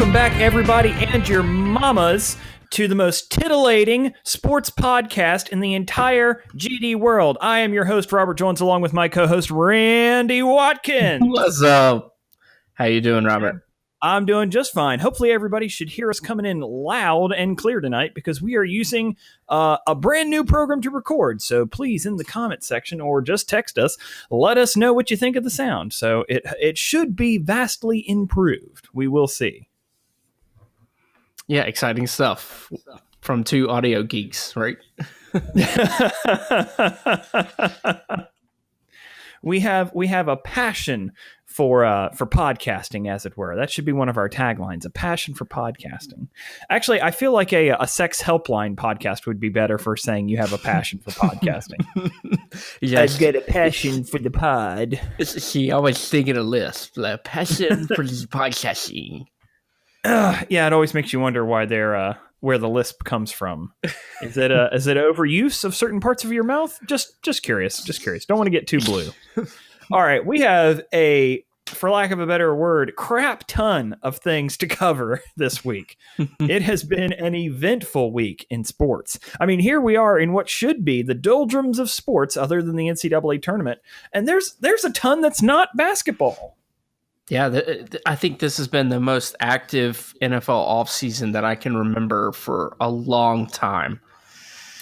Welcome back, everybody, and your mamas, to the most titillating sports podcast in the entire GD world. I am your host, Robert Jones, along with my co-host, Randy Watkins. What's up? How you doing, Robert? I'm doing just fine. Hopefully, everybody should hear us coming in loud and clear tonight because we are using a brand new program to record. So please, in the comment section or just text us, let us know what you think of the sound. So it should be vastly improved. We will see. Yeah, exciting stuff from two audio geeks, right? We have a passion for podcasting, as it were. That should be one of our taglines: a passion for podcasting. Actually, I feel like a sex helpline podcast would be better for saying you have a passion for podcasting. Yes. I've got a passion for the pod. She always thinking a list, like passion for podcasting. Yeah, it always makes you wonder why they're where the lisp comes from. Is it overuse of certain parts of your mouth? Just curious. Don't want to get too blue. All right, we have for lack of a better word, crap ton of things to cover this week. It has been an eventful week in sports. I mean, here we are in what should be the doldrums of sports other than the NCAA tournament, and there's a ton that's not basketball. Yeah, I think this has been the most active NFL offseason that I can remember for a long time.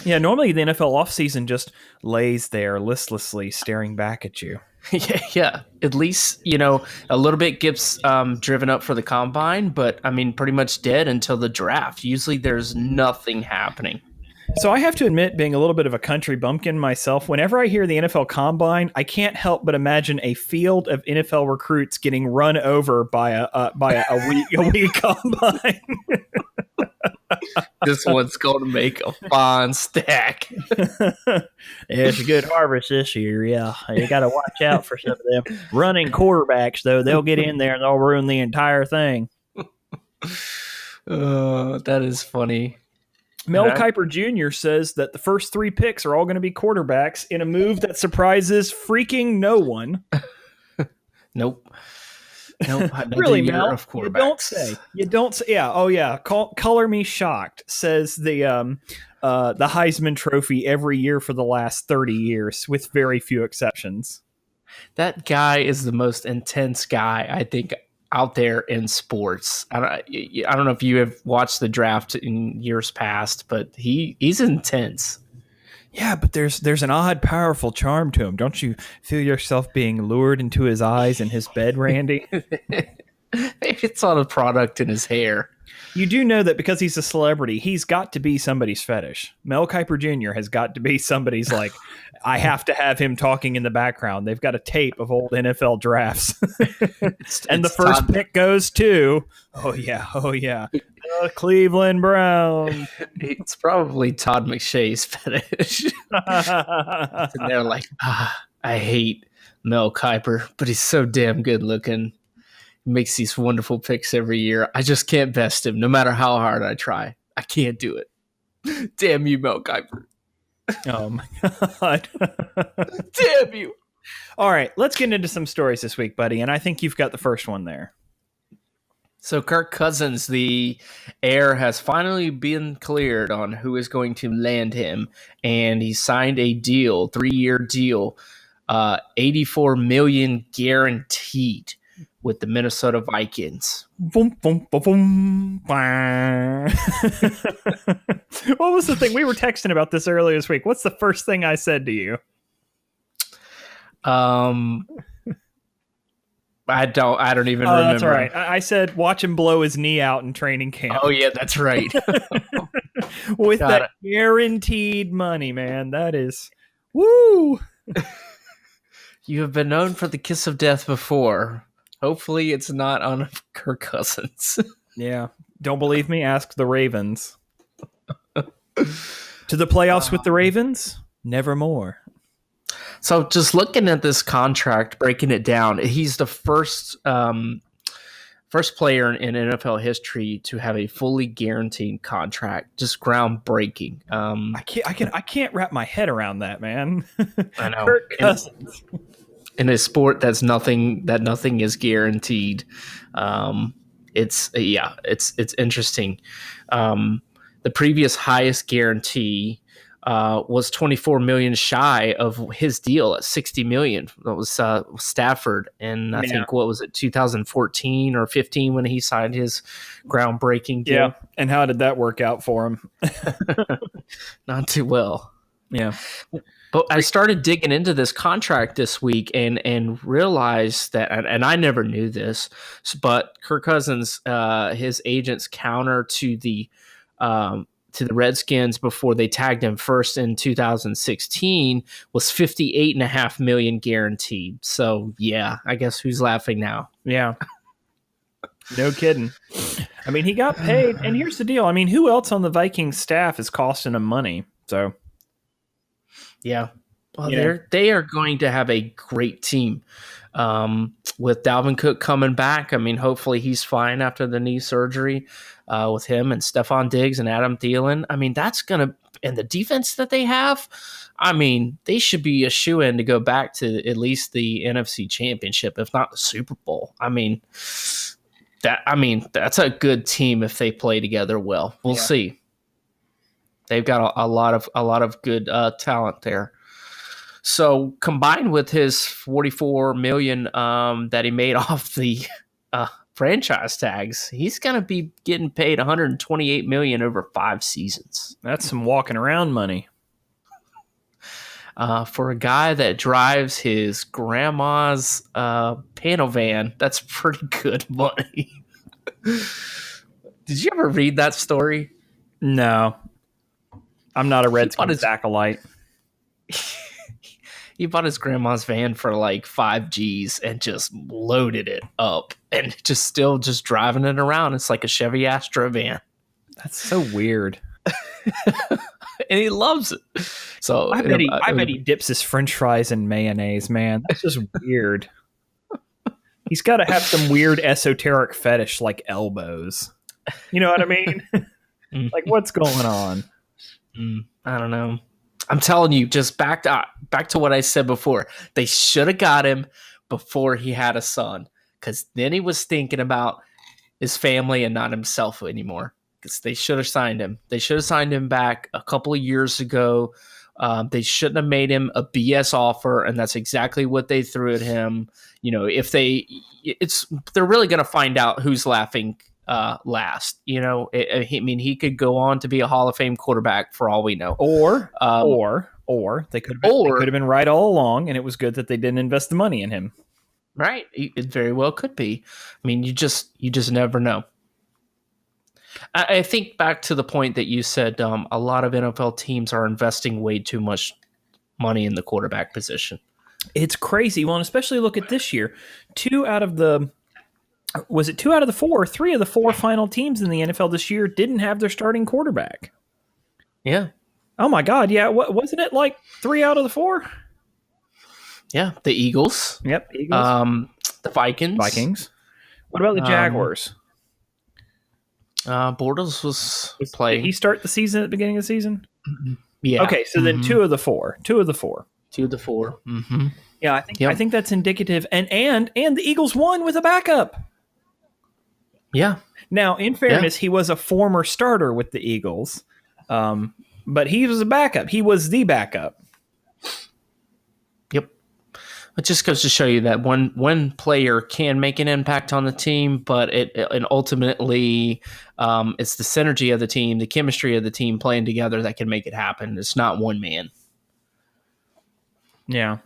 Yeah, normally the NFL offseason just lays there listlessly staring back at you. Yeah. At least, a little bit gets driven up for the combine, but I mean, pretty much dead until the draft. Usually there's nothing happening. So I have to admit, being a little bit of a country bumpkin myself, whenever I hear the NFL Combine, I can't help but imagine a field of NFL recruits getting run over by a weak combine. This one's going to make a fine stack. Yeah, it's a good harvest this year. Yeah, you got to watch out for some of them running quarterbacks, though. They'll get in there and they'll ruin the entire thing. That is funny. Mel Kiper Jr. says that the first 3 picks are all going to be quarterbacks in a move that surprises freaking no one. Nope. Really, Mel? You don't say. Yeah. Oh, yeah. Color me shocked, says the Heisman Trophy every year for the last 30 years, with very few exceptions. That guy is the most intense guy, I think, out there in sports. I don't know if you have watched the draft in years past, but he's intense. Yeah, but there's an odd, powerful charm to him. Don't you feel yourself being lured into his eyes and his bed, Randy? Maybe it's all a product in his hair. You do know that because he's a celebrity, he's got to be somebody's fetish. Mel Kiper Jr. has got to be somebody's, like, I have to have him talking in the background. They've got a tape of old NFL drafts. And the first pick goes to, oh yeah, the Cleveland Browns. It's probably Todd McShay's fetish. And they're like, I hate Mel Kiper, but he's so damn good looking. Makes these wonderful picks every year. I just can't best him, no matter how hard I try. I can't do it. Damn you, Mel Kiper. Oh my God. Damn you. All right, let's get into some stories this week, buddy. And I think you've got the first one there. So Kirk Cousins, the heir, has finally been cleared on who is going to land him. And he signed a deal, 3-year deal, $84 million guaranteed, with the Minnesota Vikings. Boom, boom, boom, boom. What was the thing? We were texting about this earlier this week. What's the first thing I said to you? I don't even remember. That's all right. I said watch him blow his knee out in training camp. Oh yeah, that's right. With that guaranteed money, man. That is woo. You have been known for the kiss of death before. Hopefully it's not on Kirk Cousins. Yeah. Don't believe me? Ask the Ravens. To the playoffs with the Ravens? Nevermore. So just looking at this contract, breaking it down, he's the first player in NFL history to have a fully guaranteed contract. Just groundbreaking. I can't wrap my head around that, man. I know. Kirk Cousins. In a sport that nothing is guaranteed, it's interesting. The previous highest guarantee was 24 million shy of his deal at 60 million. That was Stafford, and I think what was it, 2014 or 15 when he signed his groundbreaking deal. Yeah, and how did that work out for him? Not too well. Yeah. But I started digging into this contract this week and realized that, and I never knew this, but Kirk Cousins, his agent's counter to the Redskins before they tagged him first in 2016 was $58.5 million guaranteed. So yeah, I guess who's laughing now? Yeah. No kidding. I mean, he got paid, and here's the deal. I mean, who else on the Vikings staff is costing him money? So yeah. Well, they are going to have a great team with Dalvin Cook coming back. I mean, hopefully he's fine after the knee surgery with him and Stephon Diggs and Adam Thielen. I mean, that's going to – and the defense that they have, I mean, they should be a shoo-in to go back to at least the NFC Championship, if not the Super Bowl. I mean, that's a good team if they play together well. We'll see. They've got a lot of good talent there. So combined with his $44 million that he made off the franchise tags, he's going to be getting paid $128 million over 5 seasons. That's some walking around money. For a guy that drives his grandma's panel van, that's pretty good money. Did you ever read that story? No. I'm not a Redskins acolyte. He bought his grandma's van for like 5 G's and just loaded it up and just driving it around. It's like a Chevy Astro van. That's so weird. And he loves it. So I bet he dips his French fries in mayonnaise, man. That's just weird. He's got to have some weird esoteric fetish like elbows. You know what I mean? Like, what's going on? I don't know. I'm telling you, just back to what I said before. They should have got him before he had a son, because then he was thinking about his family and not himself anymore. Because they should have signed him. They should have signed him back a couple of years ago. They shouldn't have made him a BS offer, and that's exactly what they threw at him. You know, they're really going to find out who's laughing last. You know, I mean, he could go on to be a Hall of Fame quarterback for all we know. Or they could have been right all along, and it was good that they didn't invest the money in him. Right, it very well could be. I mean, you just never know. I think back to the point that you said, a lot of NFL teams are investing way too much money in the quarterback position. It's crazy. Well, and especially look at this year. 2 out of the 4? 3 of the 4 final teams in the NFL this year didn't have their starting quarterback. Yeah. Oh my God. Yeah. Wasn't it like 3 out of the 4? Yeah. The Eagles. Yep. Eagles. The Vikings. What about the Jaguars? Bortles was playing. Did he start the season at the beginning of the season? Yeah. Okay. So then 2 of the 4. 2 of the 4. 2 of the 4. Mm-hmm. Yeah. I think that's indicative. And the Eagles won with a backup. Yeah. Now, in fairness, he was a former starter with the Eagles, but he was a backup. He was the backup. Yep. It just goes to show you that one player can make an impact on the team, but and ultimately it's the synergy of the team, the chemistry of the team playing together that can make it happen. It's not one man. Yeah.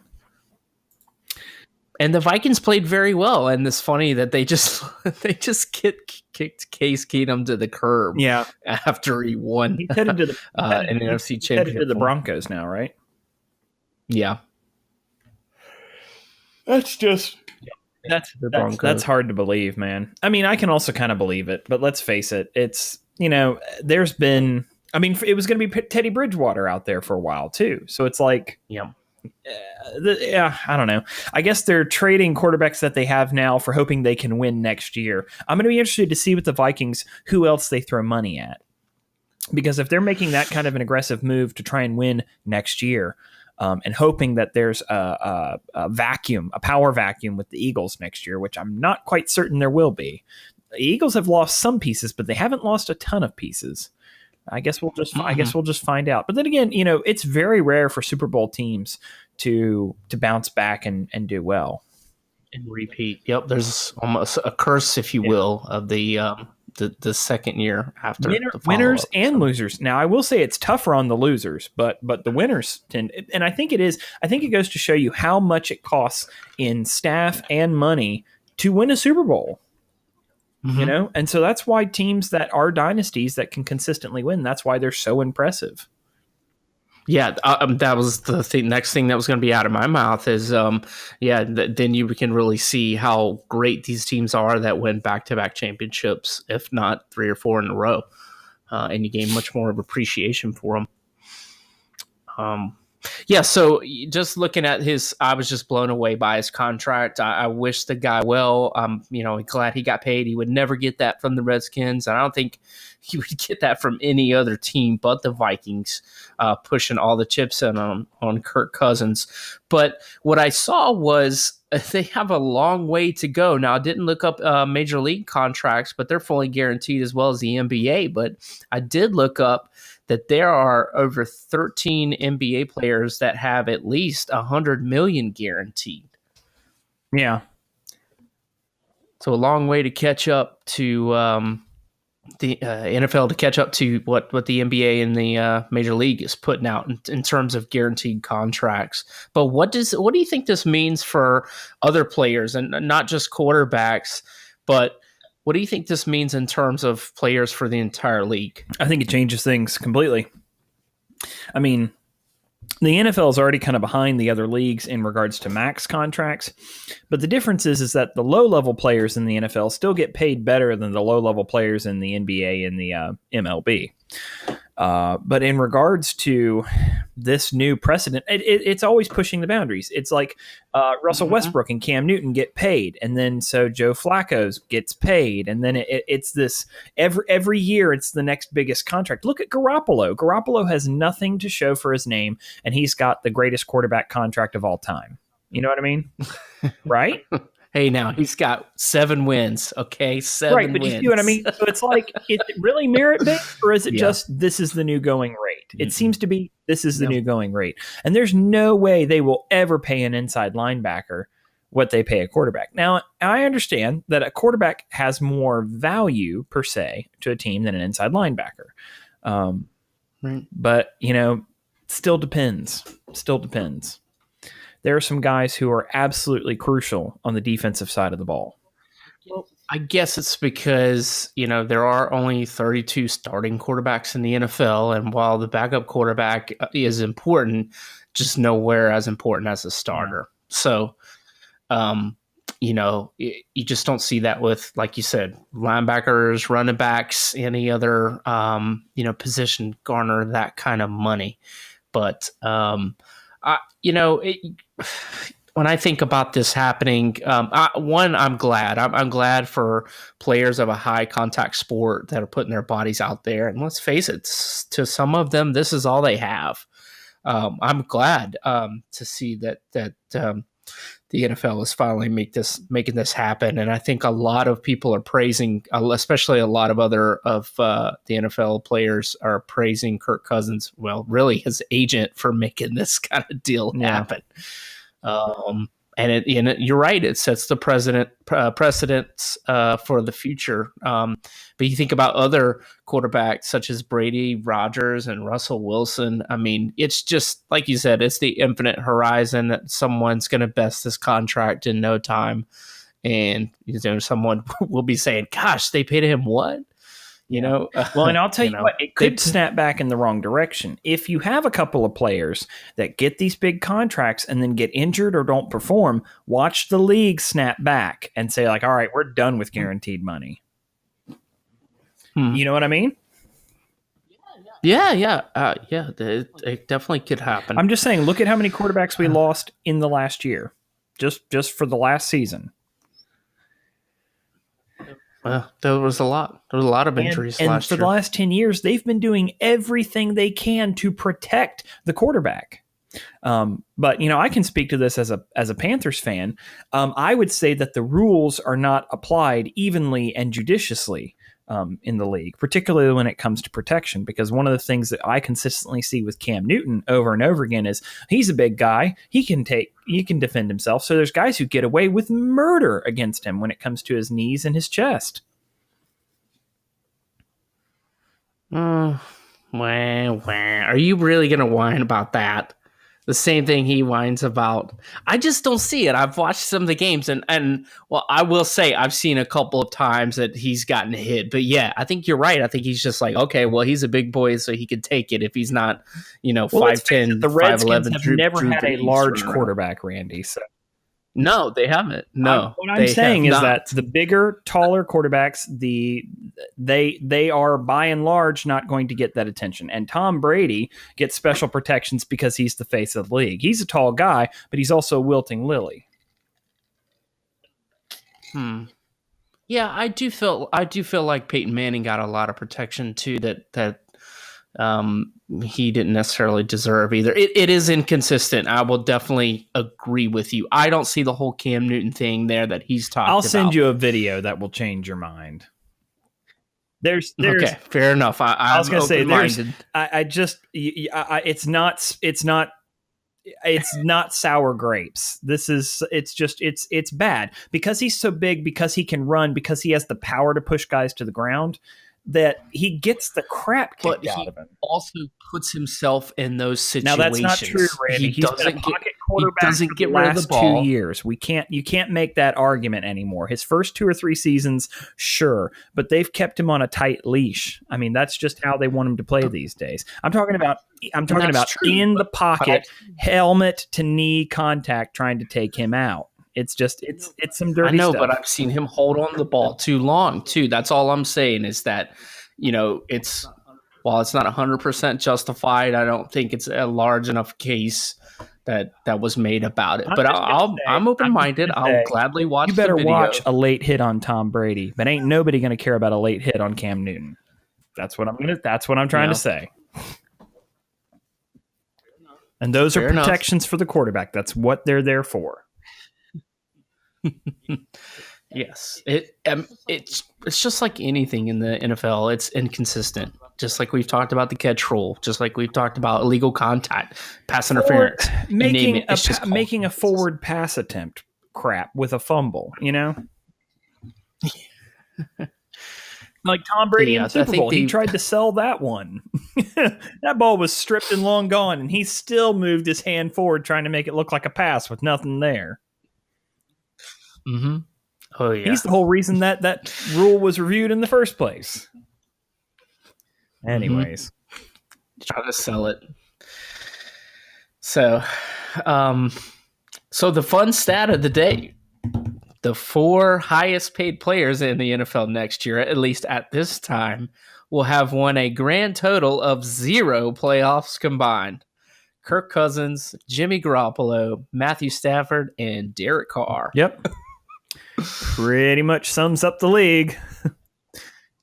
And the Vikings played very well, and it's funny that they just kicked Case Keenum to the curb. Yeah, after he won. He's headed to the an NFC championship. Headed to the Broncos now, right? Yeah, that's hard to believe, man. I mean, I can also kind of believe it, but let's face it. It's there's been. I mean, it was going to be Teddy Bridgewater out there for a while too, so it's like I don't know. I guess they're trading quarterbacks that they have now for hoping they can win next year. I'm going to be interested to see with the Vikings who else they throw money at. Because if they're making that kind of an aggressive move to try and win next year and hoping that there's a power vacuum with the Eagles next year, which I'm not quite certain there will be, Eagles have lost some pieces, but they haven't lost a ton of pieces. I guess we'll just find out. But then again, it's very rare for Super Bowl teams to bounce back and do well and repeat. Yep, there's almost a curse, if you will, of the second year after winners and losers. Now, I will say it's tougher on the losers, but the winners tend, and I think it is. I think it goes to show you how much it costs in staff and money to win a Super Bowl. Mm-hmm. And so that's why teams that are dynasties that can consistently win, that's why they're so impressive. Yeah, that was the next thing that was going to be out of my mouth is, then you can really see how great these teams are that win back-to-back championships, if not 3 or 4 in a row, and you gain much more of appreciation for them. So just looking at I was just blown away by his contract. I wish the guy well. Glad he got paid. He would never get that from the Redskins. I don't think he would get that from any other team but the Vikings, pushing all the chips in on Kirk Cousins. But what I saw was they have a long way to go. Now, I didn't look up major league contracts, but they're fully guaranteed as well as the NBA. But I did look up that there are over 13 NBA players that have at least $100 million guaranteed. Yeah. So a long way to catch up to the NFL, to catch up to what the NBA and the Major League is putting out in terms of guaranteed contracts. But what do you think this means for other players, and not just quarterbacks, but what do you think this means in terms of players for the entire league? I think it changes things completely. I mean, the NFL is already kind of behind the other leagues in regards to max contracts, but the difference is that the low-level players in the NFL still get paid better than the low-level players in the NBA and the MLB. But in regards to this new precedent, it's always pushing the boundaries. It's like Russell Westbrook and Cam Newton get paid, and then so Joe Flacco gets paid, and then it's this every year it's the next biggest contract. Look at Garoppolo. Garoppolo has nothing to show for his name, and he's got the greatest quarterback contract of all time. You know what I mean? Right? Hey, now he's got 7 wins. Okay, 7 right, but wins. You see what I mean? So it's like, is it really merit-based, or is it just this is the new going rate? Mm-hmm. It seems to be this is the new going rate. And there's no way they will ever pay an inside linebacker what they pay a quarterback. Now, I understand that a quarterback has more value, per se, to a team than an inside linebacker. Right. But, still depends. Still depends. There are some guys who are absolutely crucial on the defensive side of the ball. Well, I guess it's because, there are only 32 starting quarterbacks in the NFL, and while the backup quarterback is important, just nowhere as important as a starter. So, you just don't see that with, like you said, linebackers, running backs, any other, position garner that kind of money. But, when I think about this happening, I'm glad. I'm glad for players of a high contact sport that are putting their bodies out there. And let's face it, to some of them, this is all they have. I'm glad to see that the NFL is finally making this happen. And I think a lot of people are praising, especially a lot of other of the NFL players are praising Kirk Cousins. Well, really his agent for making this kind of deal happen. And you're right. It sets the precedents for the future. But you think about other quarterbacks such as Brady, Rodgers, and Russell Wilson. I mean, it's just like you said, it's the infinite horizon that someone's going to best this contract in no time. And someone will be saying, gosh, they paid him what? Well, and I'll tell you what, it could snap back in the wrong direction. If you have a couple of players that get these big contracts and then get injured or don't perform, watch the league snap back and say, like, all right, we're done with guaranteed money. You know what I mean? Yeah. It definitely could happen. I'm just saying, look at how many quarterbacks we lost in the last year, just for the last season. Well, there was a lot of injuries and last year. And for the last 10 years, they've been doing everything they can to protect the quarterback. But I can speak to this as a Panthers fan. I would say that the rules are not applied evenly and judiciously in the league, particularly when it comes to protection. Because one of the things that I consistently see with Cam Newton over and over again is he's a big guy. He can defend himself. So there's guys who get away with murder against him when it comes to his knees and his chest. Wah, wah. Are you really going to whine about that? The same thing he whines about. I just don't see it. I've watched some of the games, and well, I will say I've seen a couple of times that he's gotten hit. But yeah, I think you're right. I think he's just like, okay, well, he's a big boy, so he can take it if he's not, 5'10", the Redskins 5'11". have never had a large quarterback, Randy. So. No, they haven't. No, what I'm saying is that the bigger, taller quarterbacks, they are by and large not going to get that attention. And Tom Brady gets special protections because he's the face of the league. He's a tall guy, but he's also a wilting lily. Yeah, I do feel like Peyton Manning got a lot of protection too that he didn't necessarily deserve either. It is inconsistent. I will definitely agree with you. I don't see the whole Cam Newton thing there that he's talked about. I'll send you a video that will change your mind. There's okay, fair enough. I was going to say, it's not sour grapes. It's bad because he's so big, because he can run, because he has the power to push guys to the ground, that he gets the crap kicked out of him. Also puts himself in those situations. Now that's not true, Randy. He's been a pocket quarterback for the last 2 years. You can't make that argument anymore. His first 2 or 3 seasons, sure, but they've kept him on a tight leash. I mean, that's just how they want him to play these days. I'm talking about in the pocket, helmet to knee contact, trying to take him out. It's some dirty stuff. I know, but I've seen him hold on to the ball too long, too. That's all I'm saying is that, while it's not 100% justified, I don't think it's a large enough case that was made about it. But I'm open-minded. I'll gladly watch the video. You better watch a late hit on Tom Brady, but ain't nobody going to care about a late hit on Cam Newton. That's what I'm trying to say. And those are protections for the quarterback. That's what they're there for. Yes, it's just like anything in the NFL. It's inconsistent. Just like we've talked about the catch rule, just like we've talked about illegal contact, pass interference, making a forward pass attempt crap with a fumble. Like Tom Brady in the Super Bowl, he tried to sell that one. That ball was stripped and long gone, and he still moved his hand forward trying to make it look like a pass with nothing there. Mm-hmm. Oh yeah, he's the whole reason that rule was reviewed in the first place. Anyways, try to sell it. So the fun stat of the day: the 4 highest paid players in the NFL next year, at least at this time, will have won a grand total of 0 playoffs combined. Kirk Cousins, Jimmy Garoppolo, Matthew Stafford, and Derek Carr. Yep. Pretty much sums up the league.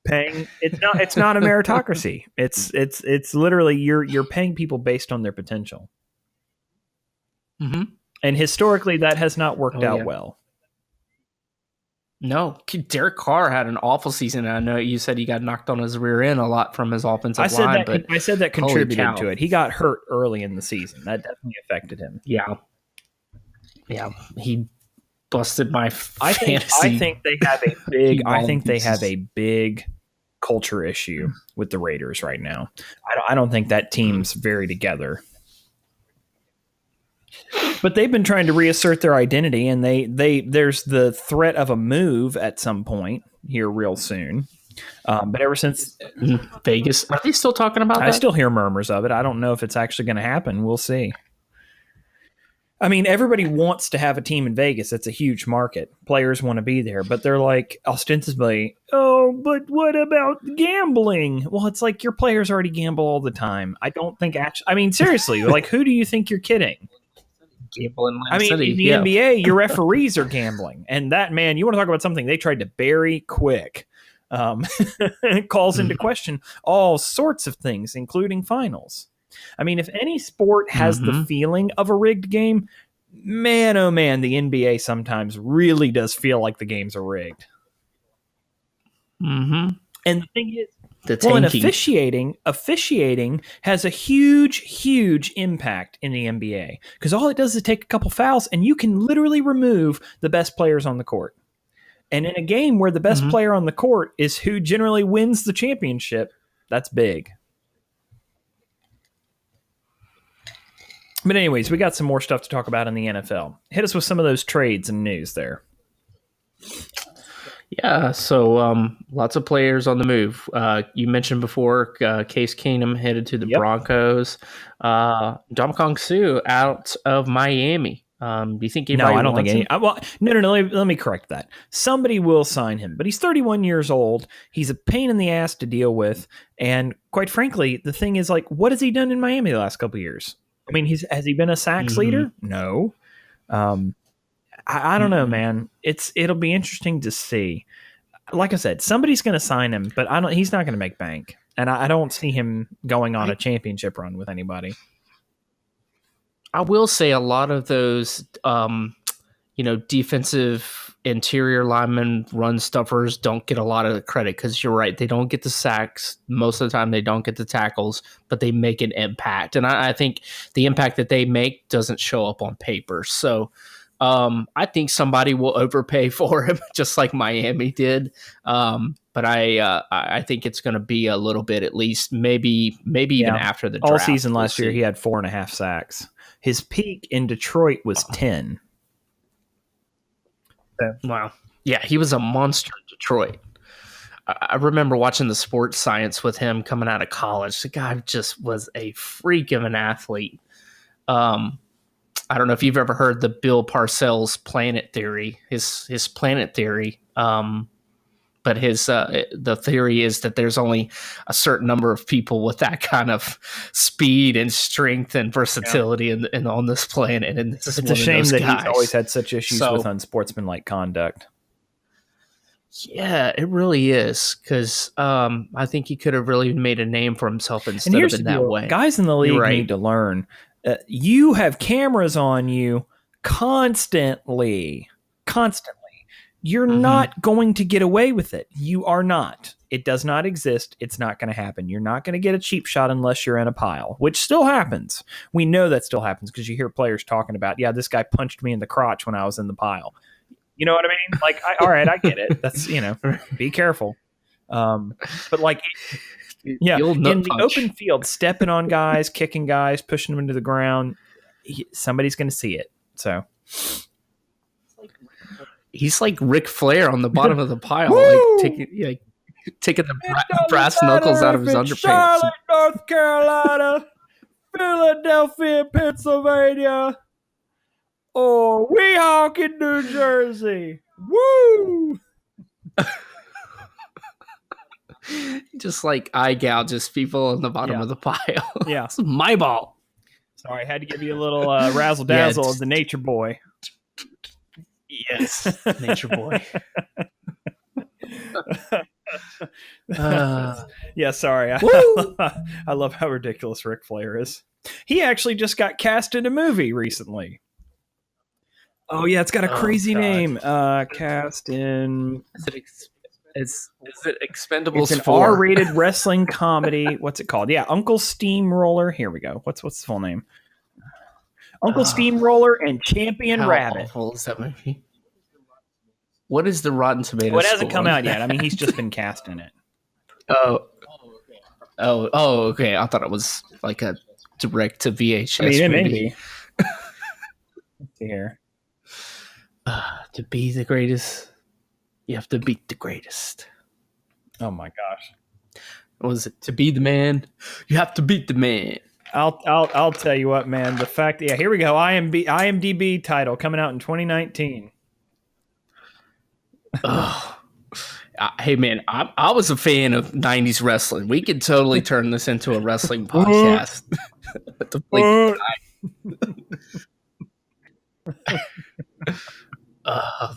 It's not a meritocracy. It's literally you're paying people based on their potential. Mm-hmm. And historically that has not worked out well. No, Derek Carr had an awful season. I know you said he got knocked on his rear end a lot from his offensive line. I said that contributed to it. He got hurt early in the season. That definitely affected him. Yeah. He busted my fantasy. I think they have a big culture issue with the Raiders right now. I don't think that team's very together. But they've been trying to reassert their identity, and there's the threat of a move at some point here real soon. But ever since Vegas, are they still talking about that? I still hear murmurs of it. I don't know if it's actually going to happen. We'll see. I mean, everybody wants to have a team in Vegas. It's a huge market. Players want to be there, but they're like ostensibly, oh, but what about gambling? Well, it's like your players already gamble all the time. I don't think seriously, like, who do you think you're kidding? Gambling. In the NBA, your referees are gambling. And that, man, you want to talk about something they tried to bury quick. It calls into question all sorts of things, including finals. I mean, if any sport has the feeling of a rigged game, man, oh man, the NBA sometimes really does feel like the games are rigged. Mm-hmm. And the thing is, and officiating has a huge impact in the NBA because all it does is take a couple fouls and you can literally remove the best players on the court. And in a game where the best player on the court is who generally wins the championship, that's big. But anyways, we got some more stuff to talk about in the NFL. Hit us with some of those trades and news there. Yeah, so lots of players on the move. You mentioned before Case Keenum headed to the Broncos. Ndamukong Suh out of Miami. Do you think anybody I don't think any. him? No. Let me correct that. Somebody will sign him, but he's 31 years old. He's a pain in the ass to deal with, and quite frankly, the thing is, like, what has he done in Miami the last couple of years? I mean, has he been a sacks leader? No. I don't know, man. It'll be interesting to see. Like I said, somebody's going to sign him, but he's not going to make bank, and I don't see him going on a championship run with anybody. I will say a lot of those, defensive interior linemen, run stuffers don't get a lot of the credit because you're right. They don't get the sacks. Most of the time they don't get the tackles, but they make an impact. And I think the impact that they make doesn't show up on paper. So I think somebody will overpay for him just like Miami did. But I think it's going to be a little bit, at least maybe even after the draft. All season last year, he had 4.5 sacks. His peak in Detroit was 10. Wow. Yeah, he was a monster in Detroit. I remember watching the sports science with him coming out of college. The guy just was a freak of an athlete. I don't know if you've ever heard the Bill Parcells planet theory, his planet theory. But the theory is that there's only a certain number of people with that kind of speed and strength and versatility and on this planet. And it's a shame that he's always had such issues with unsportsmanlike conduct. Yeah, it really is, because I think he could have really made a name for himself instead of in that way. Guys in the league need to learn. You have cameras on you constantly. You're not going to get away with it. You are not. It does not exist. It's not going to happen. You're not going to get a cheap shot unless you're in a pile, which still happens. We know that still happens because you hear players talking about, this guy punched me in the crotch when I was in the pile. You know what I mean? Like, all right, I get it. That's, be careful. But like, in the open field, stepping on guys, kicking guys, pushing them into the ground, somebody's going to see it. So he's like Ric Flair on the bottom of the pile, like taking the brass knuckles out of his underpants. Charlotte, North Carolina, Philadelphia, Pennsylvania, or Weehawken, New Jersey. Woo! Just like eye gouges people on the bottom of the pile. Yeah. It's my ball. Sorry, I had to give you a little razzle dazzle of the nature boy. Yes, nature boy. Sorry. I love how ridiculous Ric Flair is. He actually just got cast in a movie recently. Oh yeah, it's got a crazy name. Cast in. Is it Expendables? It's an 4? R-rated wrestling comedy. What's it called? Yeah, Uncle Steamroller. Here we go. What's the full name? Uncle Steamroller and Champion Rabbit. How awful is that movie? What is the Rotten Tomatoes? Well, it hasn't come out yet. I mean, he's just been cast in it. Oh, okay. I thought it was like a direct to VHS movie. Maybe. Let's see here. To be the greatest, you have to beat the greatest. Oh my gosh! Was it to be the man? You have to beat the man. I'll tell you what, man. The fact that here we go. IMDb title coming out in 2019. Hey man, I was a fan of 90s wrestling. We could totally turn this into a wrestling podcast.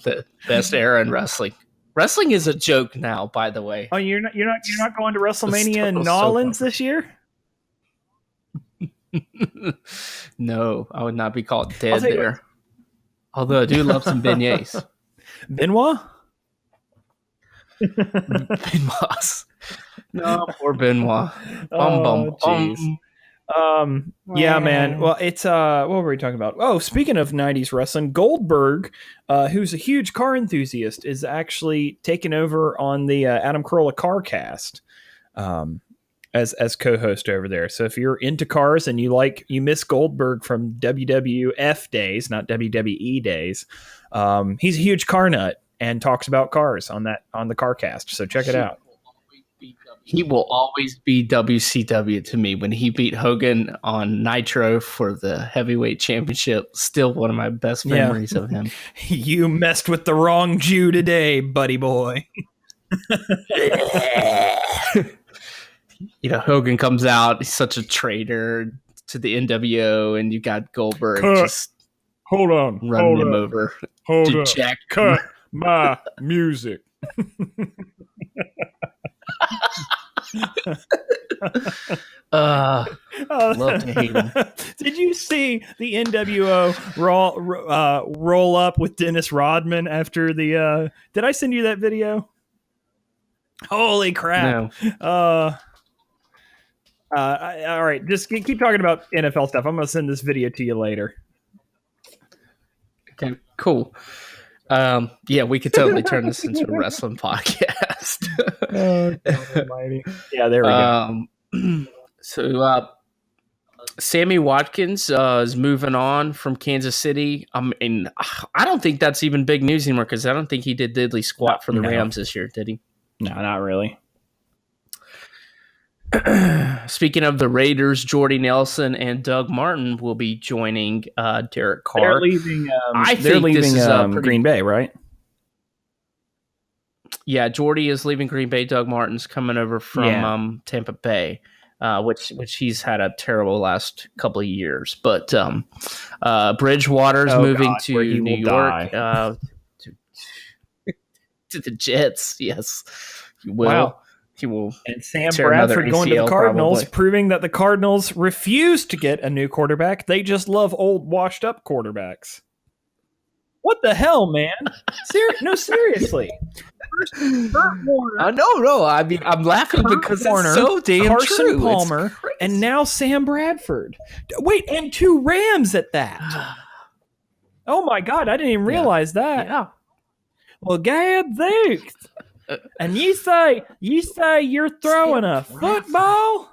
The best era in wrestling. Wrestling is a joke now, by the way. Oh, you're not going to WrestleMania in New Orleans this year? No, I would not be called I'll dead tell you there. Although I do love some beignets. Benoit? Benoit. No, poor Benoit. Oh, jeez. Yeah, man. Well, it's what were we talking about? Oh, speaking of 90s wrestling, Goldberg, who's a huge car enthusiast, is actually taking over on the Adam Carolla CarCast as co-host over there. So if you're into cars and you miss Goldberg from WWF days, not WWE days, he's a huge car nut and talks about cars on the CarCast. So check it out. He will always be WCW to me. When he beat Hogan on Nitro for the heavyweight championship, still one of my best memories of him. You messed with the wrong Jew today, buddy boy. Hogan comes out. He's such a traitor to the NWO, and you got Goldberg just running him over. Jack, cut my music. Love to hate him. Did you see the NWO roll up with Dennis Rodman after the? Did I send you that video? Holy crap! No. All right, just keep talking about NFL stuff. I'm going to send this video to you later. Okay, cool. Yeah, we could totally turn this into a wrestling podcast. God almighty. Yeah, there we go. So, Sammy Watkins is moving on from Kansas City. I don't think that's even big news anymore because I don't think he did diddly squat for the Rams this year, did he? No, not really. Speaking of the Raiders, Jordy Nelson and Doug Martin will be joining Derek Carr. They're leaving. They're leaving Green Bay, right? Yeah, Jordy is leaving Green Bay. Doug Martin's coming over from Tampa Bay, which he's had a terrible last couple of years. But Bridgewater's moving to New York to the Jets. Yes, he will. Wow. He will. And Sam Bradford going to the Cardinals, proving that the Cardinals refuse to get a new quarterback. They just love old, washed-up quarterbacks. What the hell, man? No, seriously. No. I mean, I'm laughing because it's so damn Carson true. Palmer, and now Sam Bradford. Wait, and 2 Rams at that. Oh, my God. I didn't even realize that. Yeah. Well, gadzooks. And you say you're throwing a football?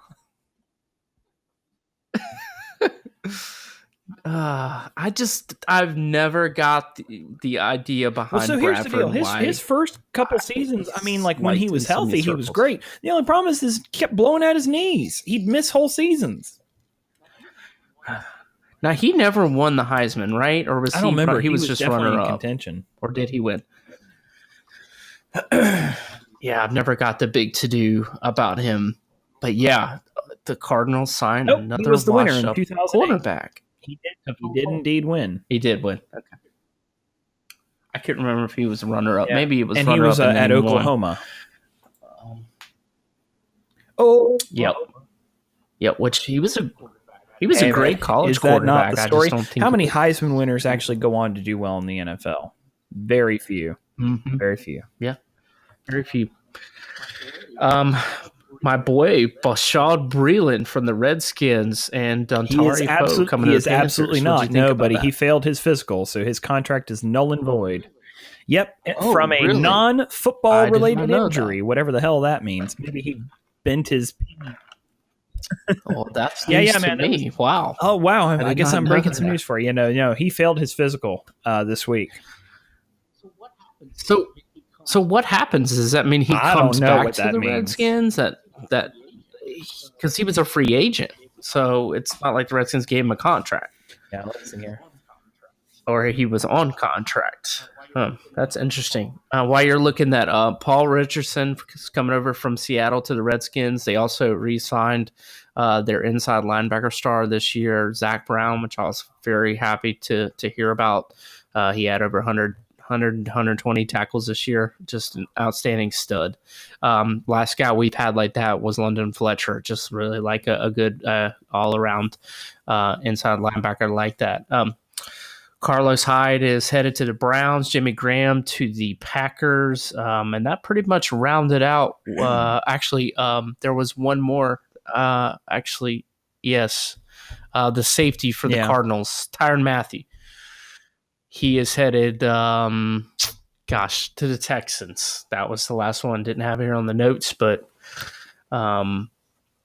I've never got the idea behind. Well, so here's the deal. His first couple seasons, I mean, like when he was healthy, he was great. The only problem is he kept blowing out his knees. He'd miss whole seasons. Now he never won the Heisman, right? Or was I don't remember. He was just runner up. Contention, or did he win? Yeah, I've never got the big to do about him, but yeah, the Cardinals signed another. He was the winner in 2008. Quarterback. He did indeed win. He did win. Okay, I can't remember if he was a runner up. Yeah. Maybe he was. And runner he was up at Oklahoma. Yep. Which he was a great college quarterback. Is that not the story? How many Heisman winners actually go on to do well in the NFL? Very few. Mm-hmm. Very few. Yeah. Very few. My boy Bashad Breeland from the Redskins and Dontari Poe coming. He is absolutely not. No, buddy. He failed his physical, so his contract is null and void. Yep, from a non-football related injury, whatever the hell that means. Maybe he bent his. Oh, that's news to me. Wow. Oh, wow. I guess I'm breaking some news for you. No, he failed his physical this week. So what happens? Does that mean he comes back to the Redskins? That because he was a free agent, so it's not like the Redskins gave him a contract. Yeah, let's see here. Or he was on contract. That's interesting. While you're looking at Paul Richardson is coming over from Seattle to the Redskins, they also re-signed their inside linebacker star this year, Zach Brown, which I was very happy to hear about. He had over 100 120 tackles this year. Just an outstanding stud. Last guy we've had like that was London Fletcher. Just really like a good all-around inside linebacker like that. Carlos Hyde is headed to the Browns, Jimmy Graham to the Packers, and that pretty much rounded out. There was one more. Yes. The safety for the Cardinals, Tyrann Mathieu. He is headed, to the Texans. That was the last one. Didn't have it here on the notes, but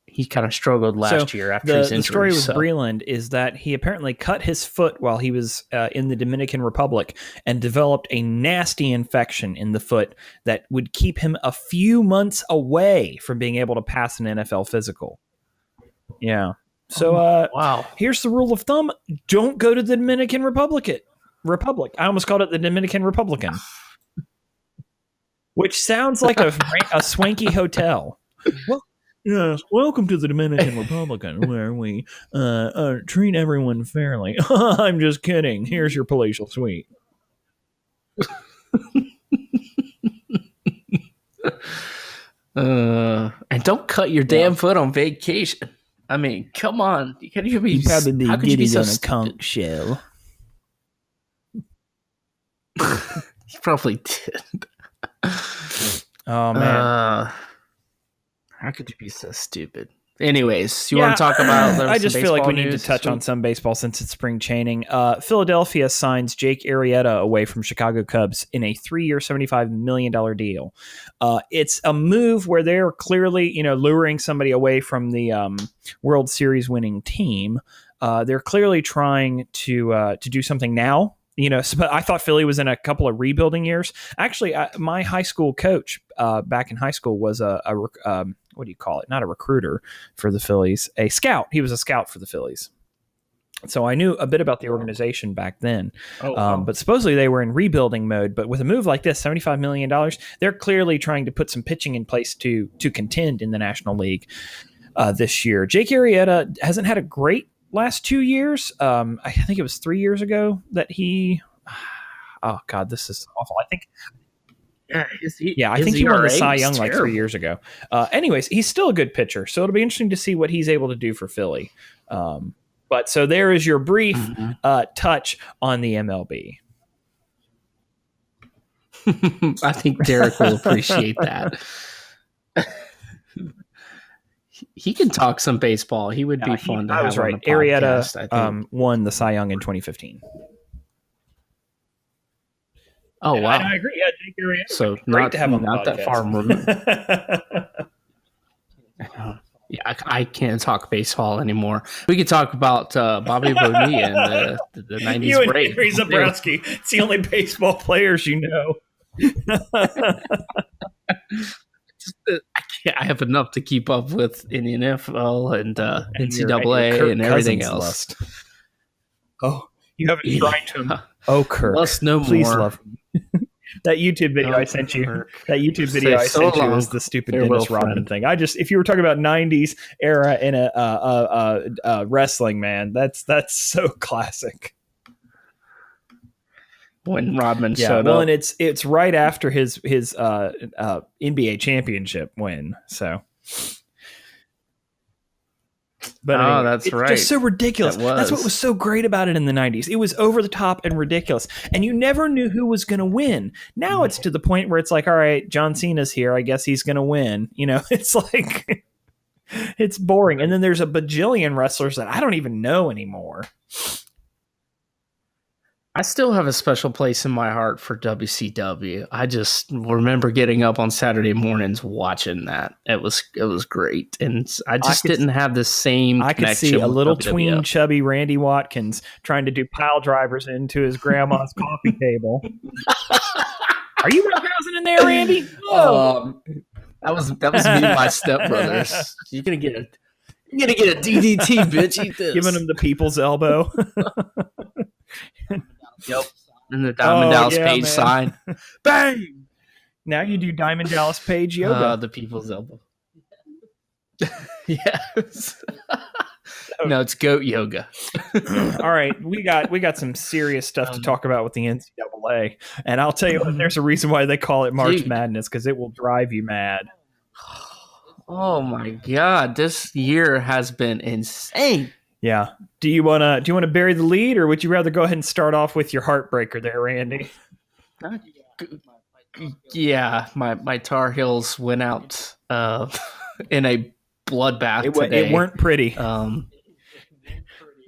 he kind of struggled last year after his injury. The story with Breland is that he apparently cut his foot while he was in the Dominican Republic and developed a nasty infection in the foot that would keep him a few months away from being able to pass an NFL physical. Yeah. So wow. Here's the rule of thumb. Don't go to the Dominican Republic. I almost called it the Dominican Republican, which sounds like a swanky hotel. Well, yes, welcome to the Dominican Republican, where we treat everyone fairly. I'm just kidding. Here's your palatial suite. And don't cut your damn foot on vacation. I mean, come on. You probably did it on a conch shell. He probably did. Oh, man. How could you be so stupid? Anyways, you want to talk about I just feel like we need to touch on some baseball since it's spring training. Philadelphia signs Jake Arrieta away from Chicago Cubs in a 3-year, $75 million deal. It's a move where they're clearly, luring somebody away from the World Series winning team. They're clearly trying to do something now. But I thought Philly was in a couple of rebuilding years. Actually, my high school coach back in high school was what do you call it? Not a recruiter for the Phillies, a scout. He was a scout for the Phillies. So I knew a bit about the organization back then. But supposedly they were in rebuilding mode. But with a move like this, $75 million, they're clearly trying to put some pitching in place to contend in the National League this year. Jake Arrieta hasn't had a great last 2 years. I think it was 3 years ago that he. Oh God, this is awful. I think. I think he won the Cy Young like 3 years ago. Anyways, he's still a good pitcher, so it'll be interesting to see what he's able to do for Philly. But so there is your brief touch on the MLB. I think Derek will appreciate that. He can talk some baseball. He would be fun to have. I was right. On the podcast, Arrieta won the Cy Young in 2015. Oh, wow. I agree. Yeah, Jake Arrieta. So not to have him not that far removed. I can't talk baseball anymore. We could talk about Bobby Bonilla and the 90s you and break. Henry Zabrowski. It's the only baseball players you know. I have enough to keep up with in the NFL and NCAA and everything else. Lust. Oh, you haven't tried to him. Oh, Kirk. Lust no more. Please love him. That YouTube video I sent you. That YouTube video I sent you is the stupid Dennis Rodman thing. If you were talking about 90s era in a wrestling, man, that's so classic. When Rodman showed up. And it's right after his NBA championship win. So, but anyway, that's right. It's just so ridiculous. That's what was so great about it in the 90s. It was over the top and ridiculous, and you never knew who was going to win. Now it's to the point where it's like, all right, John Cena's here. I guess he's going to win. It's like it's boring. And then there's a bajillion wrestlers that I don't even know anymore. I still have a special place in my heart for WCW. I just remember getting up on Saturday mornings watching that. It was great, and I didn't have the same. I could see a little tween, chubby Randy Watkins trying to do pile drivers into his grandma's coffee table. Are you roughhousing in there, Randy? That was me and my stepbrothers. You're gonna get a DDT, bitch. Eat this. Giving him the people's elbow. Yep. And the Diamond Dallas Page sign. Bang! Now you do Diamond Dallas Page yoga. The people's elbow. Yes. No, it's goat yoga. All right. We got some serious stuff to talk about with the NCAA. NCAA. And I'll tell you what, there's a reason why they call it March Madness, because it will drive you mad. Oh my God, this year has been insane. Yeah. Do you wanna bury the lead, or would you rather go ahead and start off with your heartbreaker there, Randy? Yeah, my Tar Heels went out in a bloodbath today. It weren't pretty.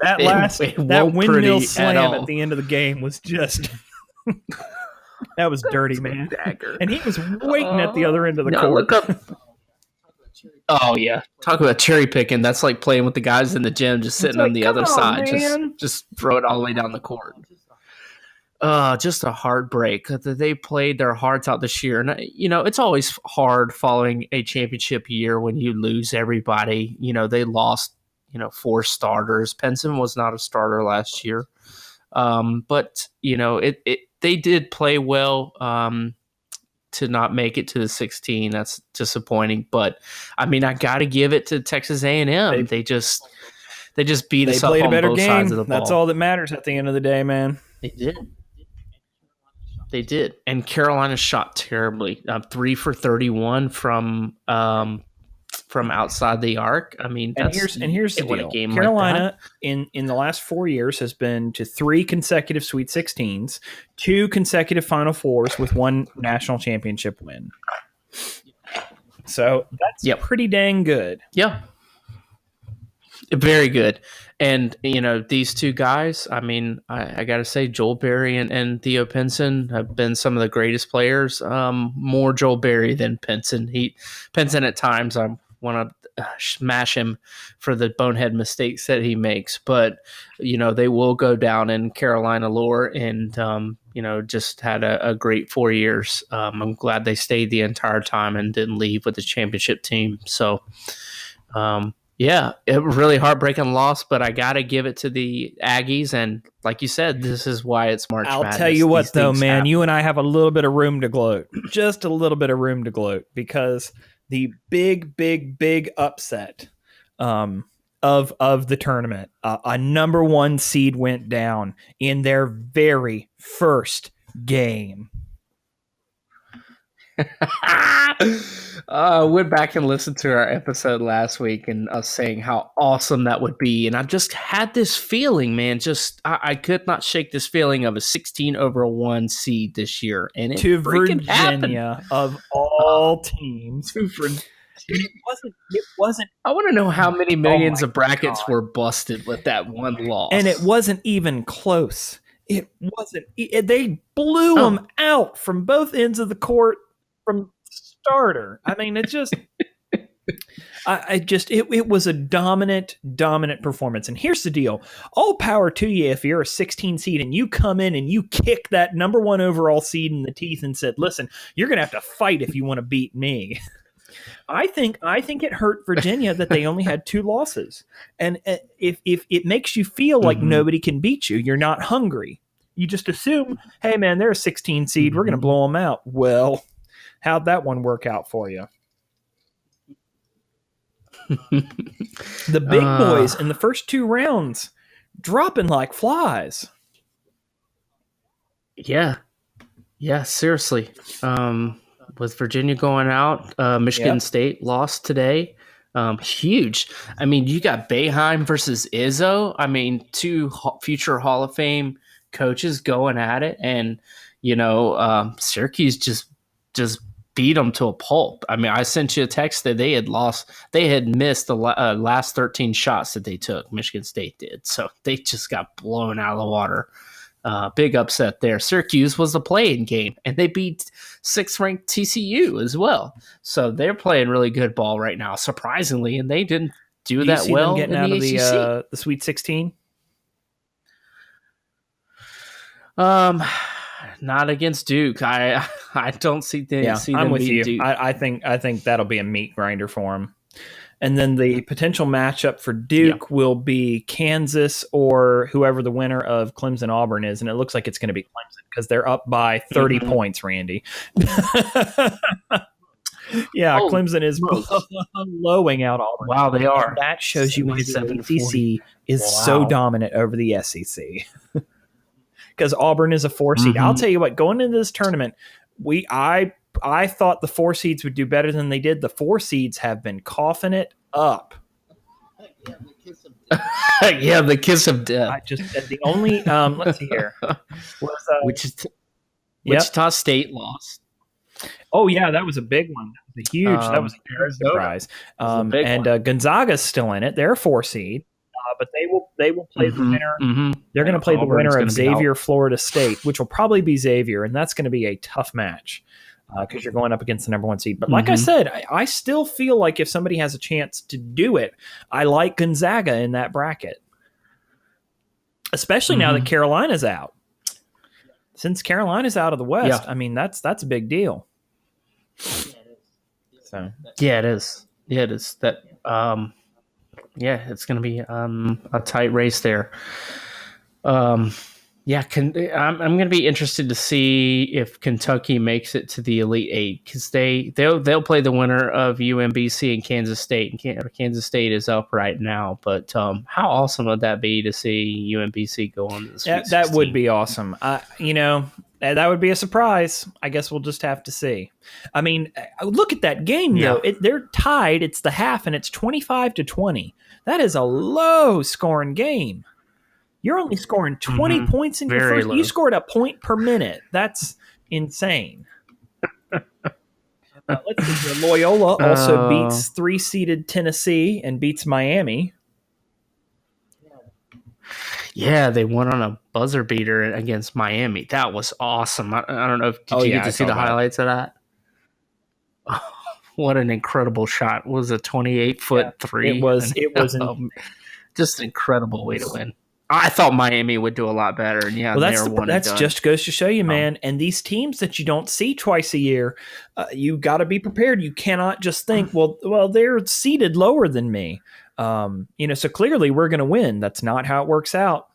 That windmill slam at the end of the game was just that was dirty, man. And he was waiting at the other end of the court. Look up. Oh yeah, talk about cherry picking. That's like playing with the guys in the gym, just sitting on the other side, just throw it all the way down the court. Just a heartbreak. They played their hearts out this year, and it's always hard following a championship year when you lose everybody. They lost 4 starters. Penson was not a starter last year, but they did play well. To not make it to the 16, that's disappointing. But I mean, I got to give it to Texas A&M. They just beat us up on both sides of the ball. That's all that matters at the end of the day, man. They did. And Carolina shot terribly. 3 for 31 from outside the arc. I mean, here's the deal. Carolina in the last 4 years has been to 3 consecutive Sweet 16s, 2 consecutive Final Fours with 1 national championship win. So that's pretty dang good. Yeah. Very good. And, these 2 guys, I mean, I got to say, Joel Berry and Theo Pinson have been some of the greatest players. More Joel Berry than Pinson. Pinson at times, I want to smash him for the bonehead mistakes that he makes. But, they will go down in Carolina lore, and, just had a great 4 years. I'm glad they stayed the entire time and didn't leave with the championship team. So, yeah, a really heartbreaking loss, but I got to give it to the Aggies. And like you said, this is why it's March Madness. I'll tell you what, though, man, you and I have a little bit of room to gloat. Just a little bit of room to gloat, because the big upset of the tournament, a number 1 seed went down in their very first game. Went back and listened to our episode last week and us saying how awesome that would be. And I just had this feeling, man, I could not shake this feeling of a 16-1 seed this year. And it to freaking Virginia happened. Of all teams. It wasn't. I want to know how many millions of brackets were busted with that one loss. And it wasn't even close. It wasn't. They blew them out from both ends of the court from starter. I mean, it just, it was a dominant performance. And here's the deal. All power to you if you're a 16 seed and you come in and you kick that number 1 overall seed in the teeth and said, listen, you're going to have to fight if you want to beat me. I think it hurt Virginia that they only had 2 losses. And if it makes you feel like nobody can beat you, you're not hungry. You just assume, hey, man, they're a 16 seed. We're going to blow them out. Well, how'd that one work out for you? The big boys in the first 2 rounds dropping like flies. Yeah, seriously. With Virginia going out, Michigan State lost today. Huge. I mean, you got Boeheim versus Izzo. I mean, 2 future Hall of Fame coaches going at it, and Syracuse just beat them to a pulp. I mean, I sent you a text that they had missed the last 13 shots that they took. Michigan State did, so they just got blown out of the water. Big upset there. Syracuse was the play-in game, and they beat 6th-ranked TCU as well. So they're playing really good ball right now, surprisingly, and they didn't do that well getting in out the of ACC. The Sweet 16. Not against Duke. I don't see them. I'm with you. Duke. I think that'll be a meat grinder for them. And then the potential matchup for Duke will be Kansas or whoever the winner of Clemson Auburn is, and it looks like it's going to be Clemson because they're up by 30 points. Randy. Clemson is blowing out Auburn. Wow, they are. And that shows you why the ACC is so dominant over the SEC. because Auburn is a 4 seed. I'll tell you what, going into this tournament, I thought the 4 seeds would do better than they did. The 4 seeds have been coughing it up. Yeah, the kiss of death. I just the only let's see here. Wichita State lost. Oh yeah, that was a big one. That was a huge surprise. And Gonzaga's still in it. They're a 4 seed, but they will play the winner. They're going to play the winner of Xavier, Florida State, which will probably be Xavier, and that's going to be a tough match because you're going up against the number 1 seed. But like I said, I still feel like if somebody has a chance to do it, I like Gonzaga in that bracket, especially now that Carolina's out. Since Carolina's out of the West, I mean that's a big deal. So yeah, it is. Yeah, it is. That it's going to be a tight race there. I'm going to be interested to see if Kentucky makes it to the Elite Eight because they'll play the winner of UMBC and Kansas State. And Kansas State is up right now, but how awesome would that be to see UMBC go on to the Sweet 16? That would be awesome. That would be a surprise. I guess we'll just have to see. I mean, look at that game though. They're tied. It's the half, and it's 25-20. That is a low scoring game. You're only scoring 20 points in your first. Low. You scored a point per minute. That's insane. Let's see here. Loyola also beats 3-seeded Tennessee and beats Miami. Yeah, they won on a buzzer beater against Miami. That was awesome. I don't know if did you get to see the highlights of that? Oh, what an incredible shot. It was a 28-foot three. It was just an incredible way to win. I thought Miami would do a lot better. And that's just goes to show you, man. And these teams that you don't see twice a year, you got to be prepared. You cannot just think, well, they're seated lower than me. So clearly we're going to win. That's not how it works out.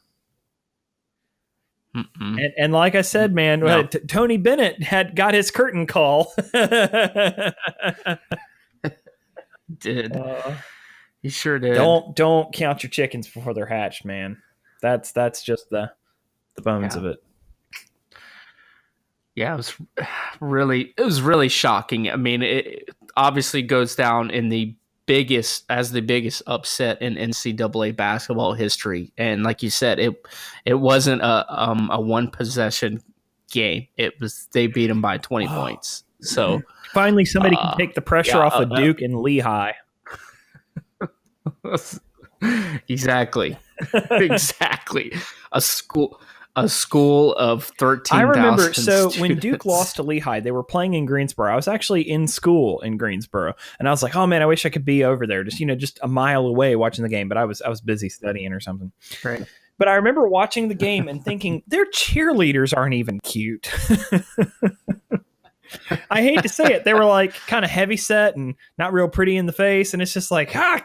And like I said, man, Tony Bennett got his curtain call. Did he sure did? Don't count your chickens before they're hatched, man. That's just the bones of it. Yeah, it was really shocking. I mean, it obviously goes down in the biggest upset in NCAA basketball history. And like you said, it wasn't a one possession game. They beat them by 20 points. So finally somebody can take the pressure off of Duke and Lehigh. Exactly. A school of 13,000 I remember, students. when Duke lost to Lehigh, they were playing in Greensboro. I was actually in school in Greensboro, and I was like, oh man, I wish I could be over there, just a mile away watching the game, but I was busy studying or something. Right. But I remember watching the game and thinking, their cheerleaders aren't even cute. I hate to say it. They were like kind of heavy set and not real pretty in the face. And it's just like, God.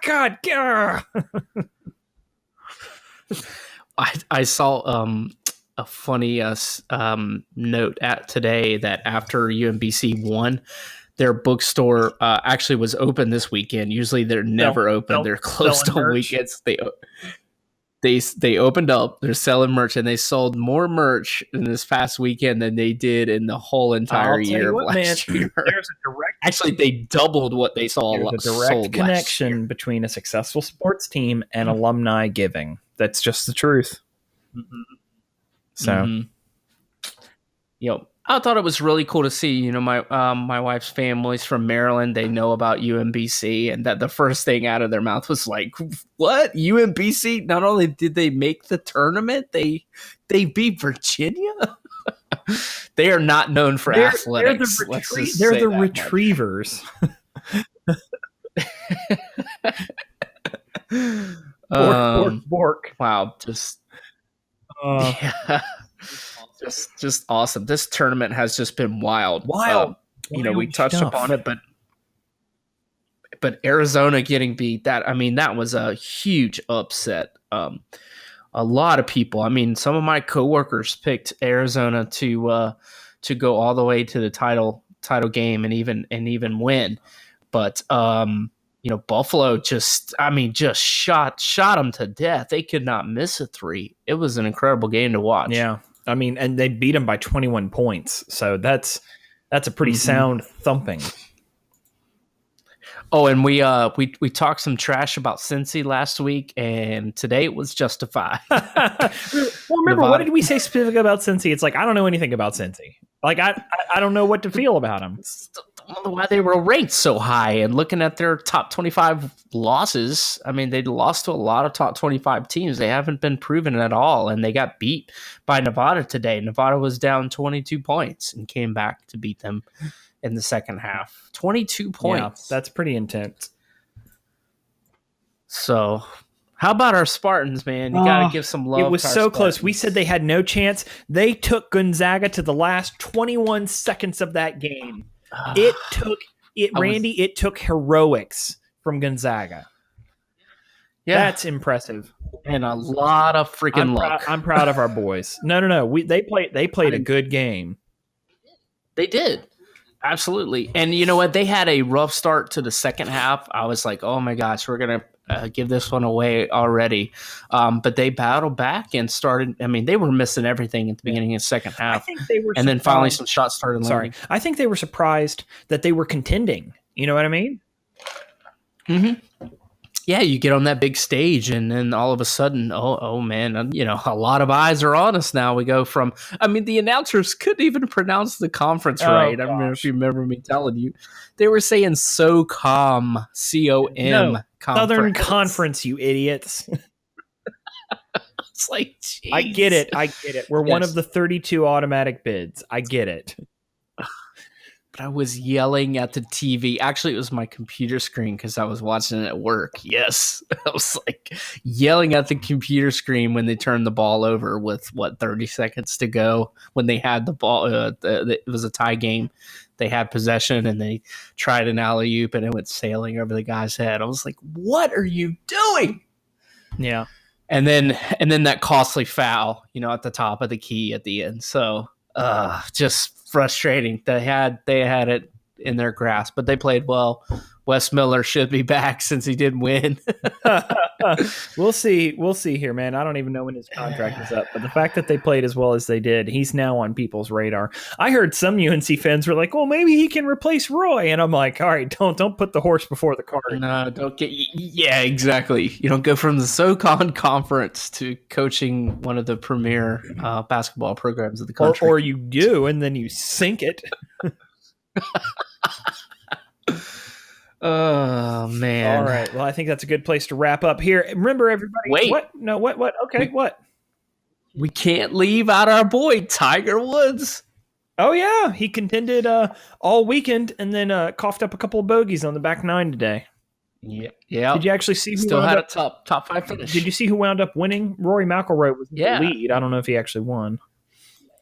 I saw a funny note today that after UMBC won, their bookstore actually was open this weekend. Usually they're never open. They're closed on weekends. They opened up. They're selling merch, and they sold more merch in this past weekend than they did in the whole entire year of last year. Actually, they doubled what they saw. There's a direct connection between a successful sports team and alumni giving. That's just the truth. So, I thought it was really cool to see, my wife's family's from Maryland. They know about UMBC, and that the first thing out of their mouth was like, what? UMBC? Not only did they make the tournament, they beat Virginia? They are not known for athletics. They're the retrievers. Bork. Wow. Just awesome. This tournament has just been wild. We touched upon it, but Arizona getting beat, that was a huge upset. A lot of people, some of my coworkers picked Arizona to go all the way to the title game and even win. But Buffalo just shot them to death. They could not miss a three. It was an incredible game to watch. Yeah. I mean, and they beat them by 21 points. So that's a pretty sound thumping. Oh, and we talked some trash about Cincy last week, and today it was justified. Well, remember, what did we say specifically about Cincy? It's like, I don't know anything about Cincy. Like, I don't know what to feel about them. I don't know why they were ranked so high. And looking at their top 25 losses, I mean, they lost to a lot of top 25 teams. They haven't been proven at all, and they got beat by Nevada today. Nevada was down 22 points and came back to beat them in the second half. 22 points. Yeah, that's pretty intense. So, how about our Spartans, man? You got to give some love. It was to our so Spartans. close. We said they had no chance. They took Gonzaga to the last 21 seconds of that game. It took heroics from Gonzaga. Yeah, that's impressive. And a lot of freaking luck. I'm proud of our boys. No. They played a good game. They did. Absolutely. And you know what? They had a rough start to the second half. I was like, oh my gosh, we're going to give this one away already. But they battled back and started. I mean, they were missing everything at the beginning of the second half. I think they were and then finally some shots started landing. I think they were surprised that they were contending. You know what I mean? Mm-hmm. Yeah, you get on that big stage, and then all of a sudden, oh man, you know, a lot of eyes are on us now. We go from, I mean, the announcers couldn't even pronounce the conference right. Gosh. I don't know if you remember me telling you. They were saying SOCOM, C-O-M, no, Southern Conference, you idiots. It's like, geez. I get it. We're one of the 32 automatic bids. I get it. I was yelling at the TV. Actually, it was my computer screen because I was watching it at work. Yes. I was like yelling at the computer screen when they turned the ball over with 30 seconds to go when they had the ball. It was a tie game. They had possession and they tried an alley-oop and it went sailing over the guy's head. I was like, what are you doing? Yeah. And then that costly foul, you know, at the top of the key at the end. So just frustrating. They had it in their grasp, but they played well. Wes Miller should be back since he did win. We'll see here, man. I don't even know when his contract is up, but the fact that they played as well as they did, he's now on people's radar. I heard some UNC fans were like, well, maybe he can replace Roy. And I'm like, all right, don't put the horse before the cart. No, don't get, yeah, exactly. You don't go from the SoCon conference to coaching one of the premier basketball programs of the country. Or you do, and then you sink it. Oh man! All right. Well, I think that's a good place to wrap up here. Remember, everybody. Wait. What? No. What? Okay. What? We can't leave out our boy Tiger Woods. Oh yeah, he contended all weekend and then coughed up a couple of bogeys on the back nine today. Yeah. Did you actually see? Who still had a top five finish? Did you see who wound up winning? Rory McIlroy was in the lead. I don't know if he actually won.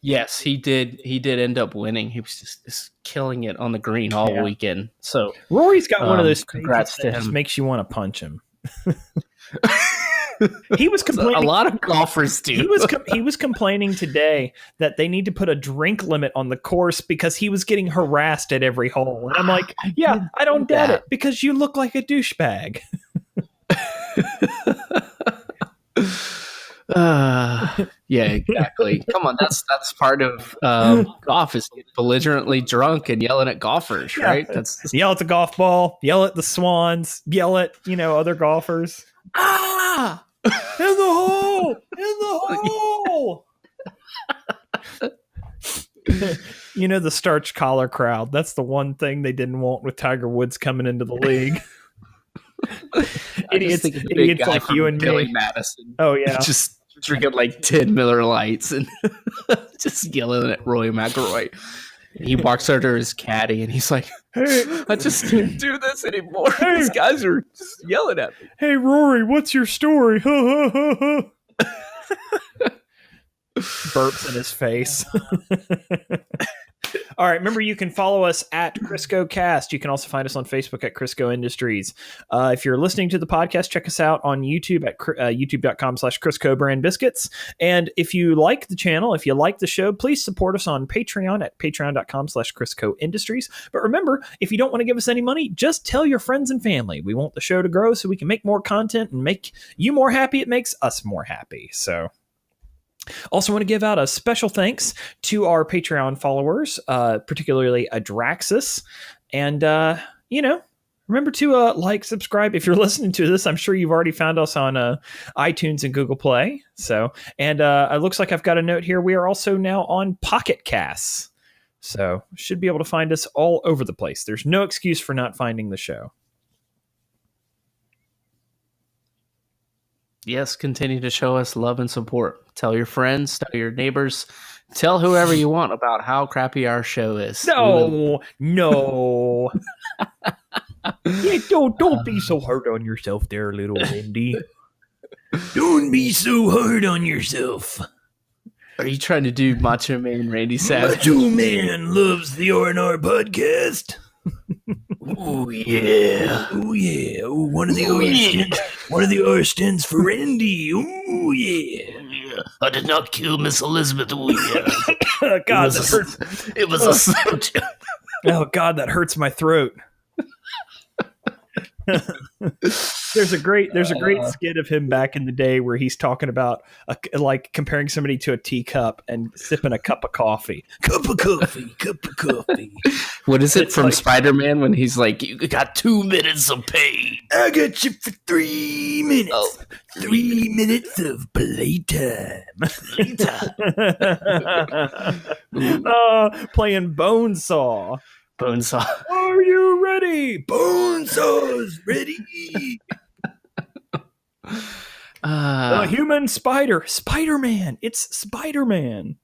Yes, he did. He did end up winning. He was just killing it on the green all weekend. So Rory's got one of those. Congrats to him. Just makes you want to punch him. He was complaining. A lot of golfers do. He was complaining today that they need to put a drink limit on the course because he was getting harassed at every hole. And I'm like, I don't get it because you look like a douchebag. Yeah, exactly. Come on, that's part of golf is belligerently drunk and yelling at golfers, right? That's yell at the golf ball, yell at the swans, yell at other golfers. In the hole. The starch collar crowd. That's the one thing they didn't want with Tiger Woods coming into the league. idiots like you and Billy me. Madison. Oh yeah, just drinking like 10 Miller Lights and just yelling at Roy McIlroy. And he walks over to his caddy and he's like, "Hey, I just can't do this anymore. Hey, these guys are just yelling at me. Hey, Rory, what's your story?" Burps in his face. All right. Remember, you can follow us at Crisco Cast. You can also find us on Facebook at Crisco Industries. If you're listening to the podcast, check us out on YouTube at youtube.com/Crisco Brand Biscuits. And if you like the channel, if you like the show, please support us on Patreon at patreon.com/Crisco Industries. But remember, if you don't want to give us any money, just tell your friends and family. We want the show to grow so we can make more content and make you more happy. It makes us more happy. So Also want to give out a special thanks to our Patreon followers, particularly Adraxis. And, remember to subscribe. If you're listening to this, I'm sure you've already found us on iTunes and Google Play. So, and it looks like I've got a note here. We are also now on Pocket Casts. So should be able to find us all over the place. There's no excuse for not finding the show. Yes, continue to show us love and support. Tell your friends, tell your neighbors, tell whoever you want about how crappy our show is. No. Yeah, don't be so hard on yourself there, little Wendy. Don't be so hard on yourself. Are you trying to do Macho Man Randy Savage? Macho Man loves the R&R podcast. Oh yeah. Oh, one of the R stands for Randy. Oh yeah. I did not kill Miss Elizabeth. Oh yeah. God, that hurts. It was a subject. Oh God, that hurts my throat. There's a great skit of him back in the day where he's talking about comparing somebody to a teacup and sipping a cup of coffee. Cup of coffee. What is it from Spider-Man when he's like, you got 2 minutes of pain? I got you for 3 minutes. Oh. 3 minutes of playtime. Playing Bonesaw. Are you ready? Bonesaw's ready. Human spider. Spider-Man. It's Spider-Man.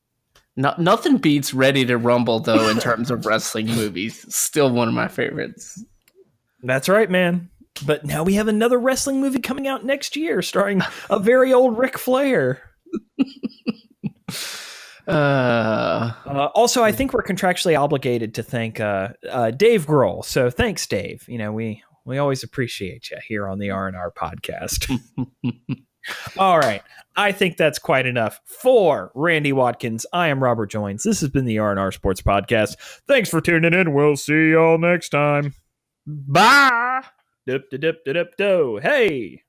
Nothing beats Ready to Rumble, though, in terms of wrestling movies. Still one of my favorites. That's right, man. But now we have another wrestling movie coming out next year starring a very old Ric Flair. Also, I think we're contractually obligated to thank Dave Grohl. So thanks, Dave. We always appreciate you here on the R&R podcast. All right. I think that's quite enough for Randy Watkins. I am Robert Joins. This has been the R&R Sports Podcast. Thanks for tuning in. We'll see y'all next time. Bye. Dip, dip, dip, dip, do. Hey.